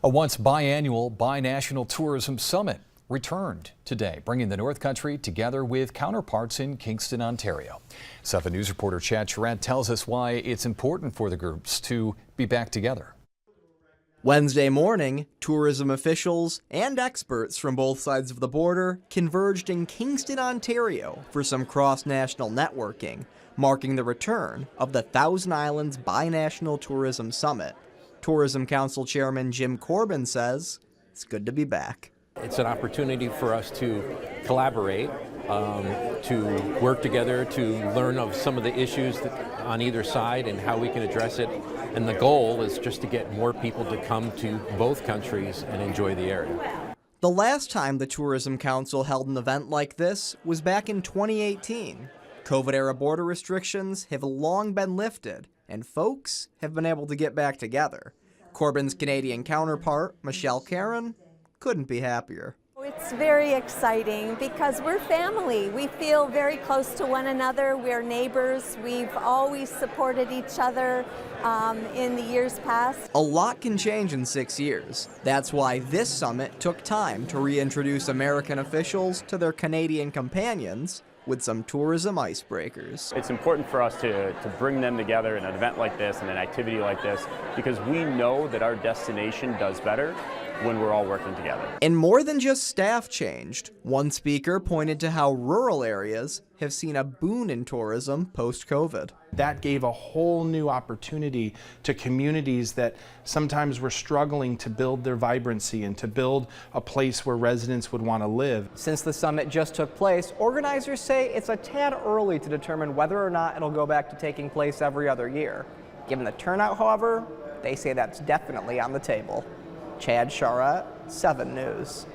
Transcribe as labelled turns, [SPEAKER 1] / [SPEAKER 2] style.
[SPEAKER 1] A once biannual, binational tourism summit returned today, bringing the North Country together with counterparts in Kingston, Ontario. 7 News reporter Chad Charette tells us why it's important for the groups to be back together.
[SPEAKER 2] Wednesday morning, tourism officials and experts from both sides of the border converged in Kingston, Ontario for some cross-national networking, marking the return of the Thousand Islands Binational Tourism Summit. Tourism Council Chairman Jim Corbin says it's good to be back.
[SPEAKER 3] It's an opportunity for us to collaborate, to work together, to learn of some of the issues on either side and how we can address it. And the goal is just to get more people to come to both countries and enjoy the area.
[SPEAKER 2] The last time the Tourism Council held an event like this was back in 2018. COVID-era border restrictions have long been lifted, and folks have been able to get back together. Corbin's Canadian counterpart, Michelle Caron, couldn't be happier.
[SPEAKER 4] It's very exciting because we're family. We feel very close to one another. We're neighbors. We've always supported each other in the years past.
[SPEAKER 2] A lot can change in 6 years. That's why this summit took time to reintroduce American officials to their Canadian companions with some tourism icebreakers.
[SPEAKER 5] It's important for us to bring them together in an event like this and an activity like this because we know that our destination does better when we're all working together.
[SPEAKER 2] And more than just staff changed, one speaker pointed to how rural areas have seen a boon in tourism post-COVID.
[SPEAKER 6] That gave a whole new opportunity to communities that sometimes were struggling to build their vibrancy and to build a place where residents would want to live.
[SPEAKER 2] Since the summit just took place, organizers say it's a tad early to determine whether or not it'll go back to taking place every other year. Given the turnout, however, they say that's definitely on the table. Chad Charette, 7 News.